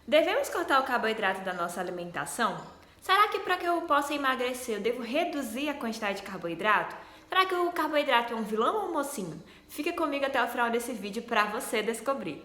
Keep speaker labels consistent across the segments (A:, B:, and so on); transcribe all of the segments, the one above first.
A: Devemos cortar o carboidrato da nossa alimentação? Será que para que eu possa emagrecer eu devo reduzir a quantidade de carboidrato? Será que o carboidrato é um vilão ou um mocinho? Fica comigo até o final desse vídeo para você descobrir.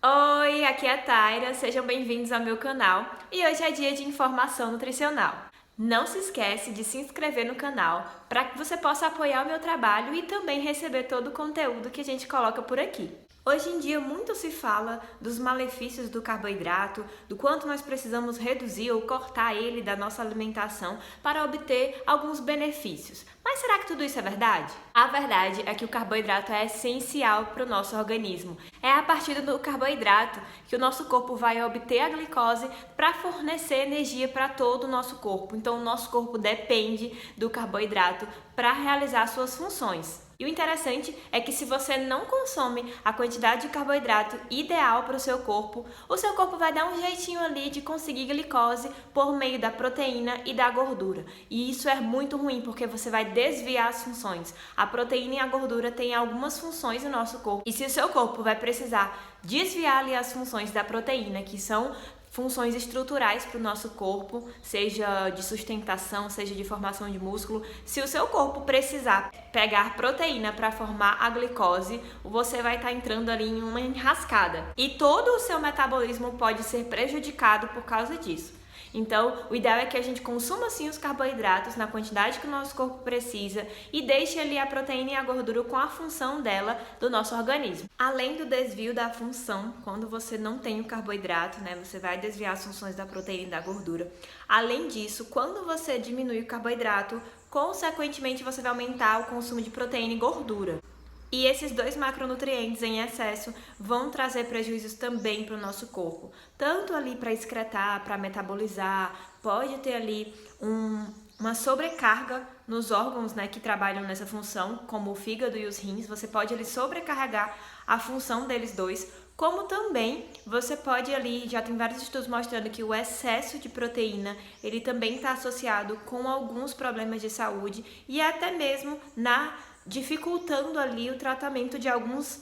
A: Oi, aqui é a Taira, sejam bem-vindos ao meu canal e hoje é dia de informação nutricional. Não se esquece de se inscrever no canal para que você possa apoiar o meu trabalho e também receber todo o conteúdo que a gente coloca por aqui. Hoje em dia muito se fala dos malefícios do carboidrato, do quanto nós precisamos reduzir ou cortar ele da nossa alimentação para obter alguns benefícios. Mas será que tudo isso é verdade? A verdade é que o carboidrato é essencial para o nosso organismo. É a partir do carboidrato que o nosso corpo vai obter a glicose para fornecer energia para todo o nosso corpo. Então o nosso corpo depende do carboidrato para realizar suas funções. E o interessante é que se você não consome a quantidade de carboidrato ideal para o seu corpo vai dar um jeitinho ali de conseguir glicose por meio da proteína e da gordura. E isso é muito ruim porque você vai desviar as funções. A proteína e a gordura têm algumas funções no nosso corpo. E se o seu corpo vai precisar desviar ali as funções da proteína, que são funções estruturais para o nosso corpo, seja de sustentação, seja de formação de músculo. Se o seu corpo precisar pegar proteína para formar a glicose, você vai estar entrando ali em uma enrascada. E todo o seu metabolismo pode ser prejudicado por causa disso. Então, o ideal é que a gente consuma sim os carboidratos na quantidade que o nosso corpo precisa e deixe ali a proteína e a gordura com a função dela do nosso organismo. Além do desvio da função, quando você não tem o carboidrato, você vai desviar as funções da proteína e da gordura. Além disso, quando você diminui o carboidrato, consequentemente você vai aumentar o consumo de proteína e gordura. E esses dois macronutrientes em excesso vão trazer prejuízos também para o nosso corpo. Tanto ali para excretar, para metabolizar, pode ter ali uma sobrecarga nos órgãos que trabalham nessa função, como o fígado e os rins. Você pode ali sobrecarregar a função deles dois, como também você pode ali, já tem vários estudos mostrando que o excesso de proteína, ele também está associado com alguns problemas de saúde e até mesmo dificultando ali o tratamento de algumas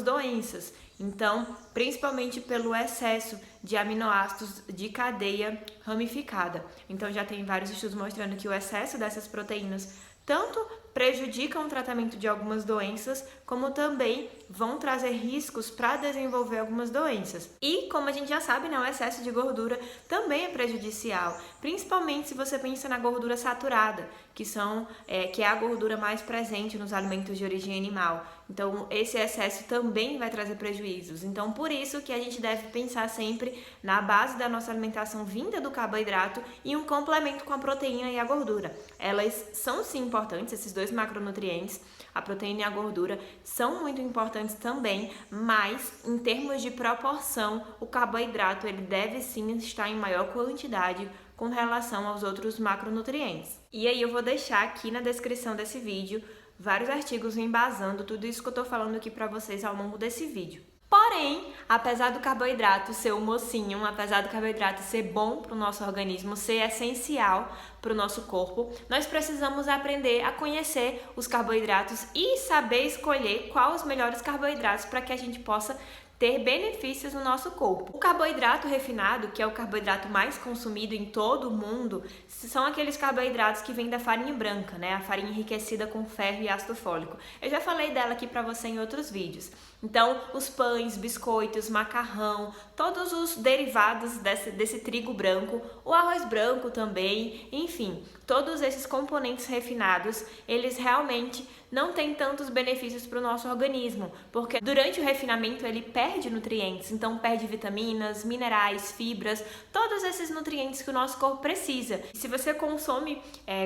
A: doenças. Então, principalmente pelo excesso de aminoácidos de cadeia ramificada. Então, já tem vários estudos mostrando que o excesso dessas proteínas tanto prejudicam o tratamento de algumas doenças, como também vão trazer riscos para desenvolver algumas doenças. E, como a gente já sabe, o excesso de gordura também é prejudicial, principalmente se você pensa na gordura saturada, que é a gordura mais presente nos alimentos de origem animal. Então, esse excesso também vai trazer prejuízos. Então, por isso que a gente deve pensar sempre na base da nossa alimentação vinda do carboidrato e um complemento com a proteína e a gordura. Elas são sim importantes, esses dois macronutrientes, a proteína e a gordura são muito importantes também, mas em termos de proporção, o carboidrato ele deve sim estar em maior quantidade com relação aos outros macronutrientes. E aí eu vou deixar aqui na descrição desse vídeo vários artigos embasando tudo isso que eu tô falando aqui para vocês ao longo desse vídeo. Porém, apesar do carboidrato ser um mocinho, apesar do carboidrato ser bom para o nosso organismo, ser essencial para o nosso corpo, nós precisamos aprender a conhecer os carboidratos e saber escolher quais os melhores carboidratos para que a gente possa ter benefícios no nosso corpo. O carboidrato refinado, que é o carboidrato mais consumido em todo o mundo, são aqueles carboidratos que vêm da farinha branca, a farinha enriquecida com ferro e ácido fólico. Eu já falei dela aqui para você em outros vídeos. Então, os pães, biscoitos, macarrão, todos os derivados desse trigo branco, o arroz branco também, enfim, todos esses componentes refinados, eles realmente não têm tantos benefícios para o nosso organismo, porque durante o refinamento ele perde nutrientes, então perde vitaminas, minerais, fibras, todos esses nutrientes que o nosso corpo precisa. Se você consome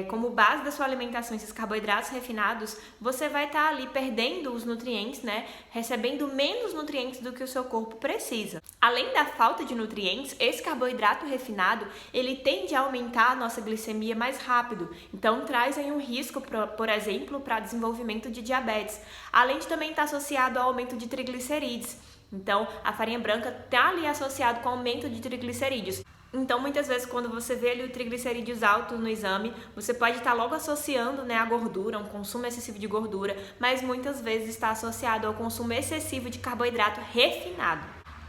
A: como base da sua alimentação esses carboidratos refinados, você vai estar ali perdendo os nutrientes, recebendo menos nutrientes do que o seu corpo precisa. Além da falta de nutrientes, esse carboidrato refinado, ele tende a aumentar a nossa glicemia mais rápido, então traz aí um risco, por exemplo, para desenvolvimento de diabetes, além de também estar associado ao aumento de triglicerídeos. Então, a farinha branca está ali associado com o aumento de triglicerídeos. Então, muitas vezes, quando você vê ali o triglicerídeos alto no exame, você pode estar logo associando, né, a gordura, um consumo excessivo de gordura, mas muitas vezes está associado ao consumo excessivo de carboidrato refinado.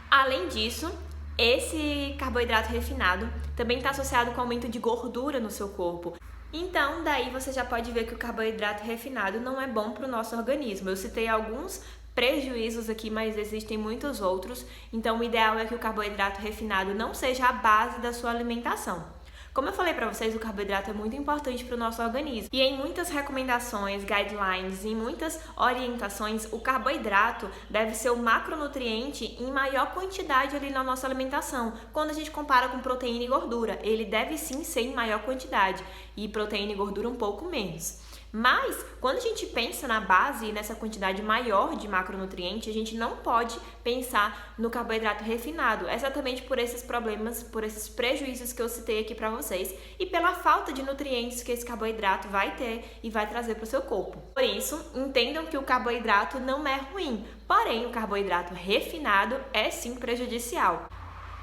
A: Além disso, esse carboidrato refinado também está associado com aumento de gordura no seu corpo. Então, daí você já pode ver que o carboidrato refinado não é bom para o nosso organismo. Eu citei alguns prejuízos aqui, mas existem muitos outros. Então, o ideal é que o carboidrato refinado não seja a base da sua alimentação. Como eu falei para vocês, o carboidrato é muito importante para o nosso organismo. E em muitas recomendações, guidelines, em muitas orientações, o carboidrato deve ser o macronutriente em maior quantidade ali na nossa alimentação. Quando a gente compara com proteína e gordura, ele deve sim ser em maior quantidade e proteína e gordura um pouco menos. Mas, quando a gente pensa na base e nessa quantidade maior de macronutrientes, a gente não pode pensar no carboidrato refinado, exatamente por esses problemas, por esses prejuízos que eu citei aqui para vocês e pela falta de nutrientes que esse carboidrato vai ter e vai trazer para o seu corpo. Por isso, entendam que o carboidrato não é ruim, porém o carboidrato refinado é sim prejudicial.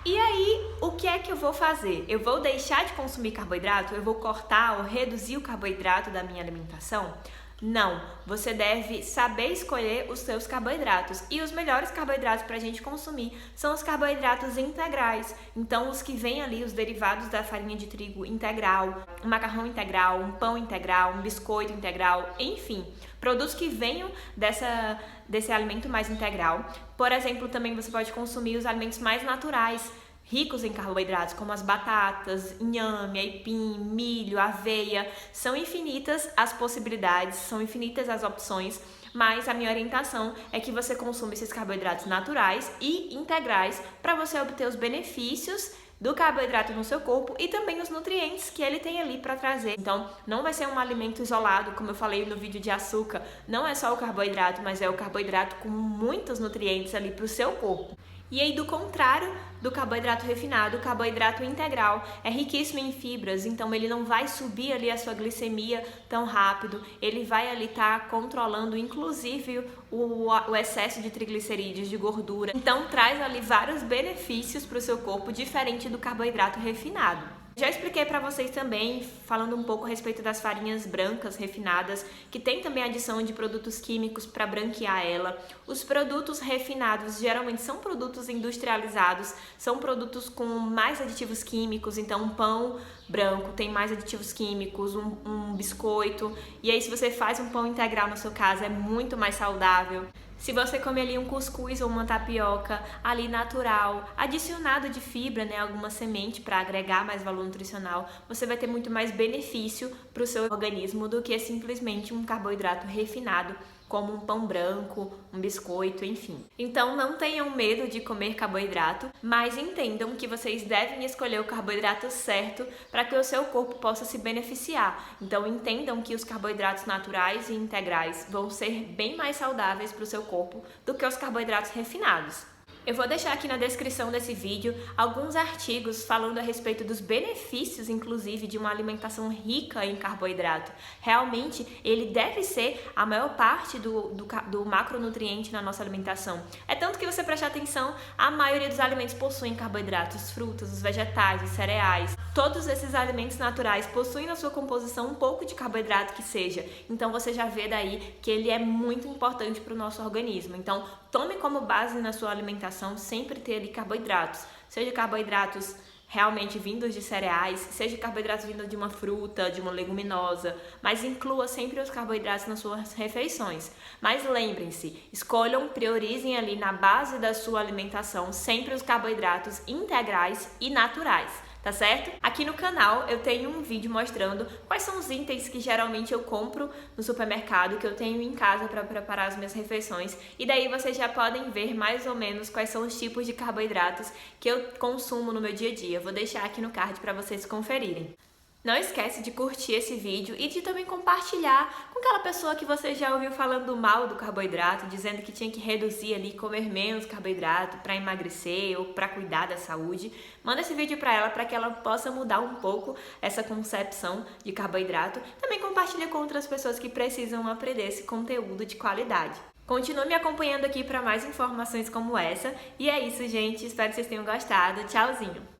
A: E aí, o que é que eu vou fazer? Eu vou deixar de consumir carboidrato? Eu vou cortar ou reduzir o carboidrato da minha alimentação? Não, você deve saber escolher os seus carboidratos. E os melhores carboidratos para a gente consumir são os carboidratos integrais. Então, os que vêm ali, os derivados da farinha de trigo integral, um macarrão integral, um pão integral, um biscoito integral, enfim, produtos que venham desse alimento mais integral. Por exemplo, também você pode consumir os alimentos mais naturais, ricos em carboidratos, como as batatas, inhame, aipim, milho, aveia. São infinitas as possibilidades, são infinitas as opções, mas a minha orientação é que você consuma esses carboidratos naturais e integrais para você obter os benefícios do carboidrato no seu corpo e também os nutrientes que ele tem ali para trazer. Então, não vai ser um alimento isolado, como eu falei no vídeo de açúcar, não é só o carboidrato, mas é o carboidrato com muitos nutrientes ali para o seu corpo. E aí, do contrário do carboidrato refinado, o carboidrato integral é riquíssimo em fibras, então ele não vai subir ali a sua glicemia tão rápido, ele vai ali estar controlando inclusive o excesso de triglicerídeos, de gordura. Então traz ali vários benefícios para o seu corpo, diferente do carboidrato refinado. Já expliquei para vocês também, falando um pouco a respeito das farinhas brancas refinadas, que tem também adição de produtos químicos para branquear ela. Os produtos refinados geralmente são produtos industrializados, são produtos com mais aditivos químicos, então um pão branco tem mais aditivos químicos, um biscoito, e aí se você faz um pão integral na sua casa é muito mais saudável. Se você come ali um cuscuz ou uma tapioca ali natural, adicionado de fibra, né, alguma semente para agregar mais valor nutricional, você vai ter muito mais benefício para o seu organismo do que simplesmente um carboidrato refinado, como um pão branco, um biscoito, enfim. Então não tenham medo de comer carboidrato, mas entendam que vocês devem escolher o carboidrato certo para que o seu corpo possa se beneficiar. Então entendam que os carboidratos naturais e integrais vão ser bem mais saudáveis para o seu corpo do que os carboidratos refinados. Eu vou deixar aqui na descrição desse vídeo alguns artigos falando a respeito dos benefícios, inclusive, de uma alimentação rica em carboidrato. Realmente, ele deve ser a maior parte do macronutriente na nossa alimentação. É tanto que você prestar atenção, a maioria dos alimentos possuem carboidratos, frutas, os vegetais, os cereais. Todos esses alimentos naturais possuem na sua composição um pouco de carboidrato que seja. Então, você já vê daí que ele é muito importante para o nosso organismo. Então, tome como base na sua alimentação sempre ter ali carboidratos, seja carboidratos realmente vindos de cereais, seja carboidratos vindos de uma fruta, de uma leguminosa, mas inclua sempre os carboidratos nas suas refeições. Mas lembrem-se, escolham, priorizem ali na base da sua alimentação sempre os carboidratos integrais e naturais. Tá certo? Aqui no canal eu tenho um vídeo mostrando quais são os itens que geralmente eu compro no supermercado, que eu tenho em casa para preparar as minhas refeições, e daí vocês já podem ver mais ou menos quais são os tipos de carboidratos que eu consumo no meu dia a dia. Vou deixar aqui no card para vocês conferirem. Não esquece de curtir esse vídeo e de também compartilhar com aquela pessoa que você já ouviu falando mal do carboidrato, dizendo que tinha que reduzir ali, comer menos carboidrato para emagrecer ou para cuidar da saúde. Manda esse vídeo para ela para que ela possa mudar um pouco essa concepção de carboidrato. Também compartilha com outras pessoas que precisam aprender esse conteúdo de qualidade. Continue me acompanhando aqui para mais informações como essa. E é isso, gente. Espero que vocês tenham gostado. Tchauzinho!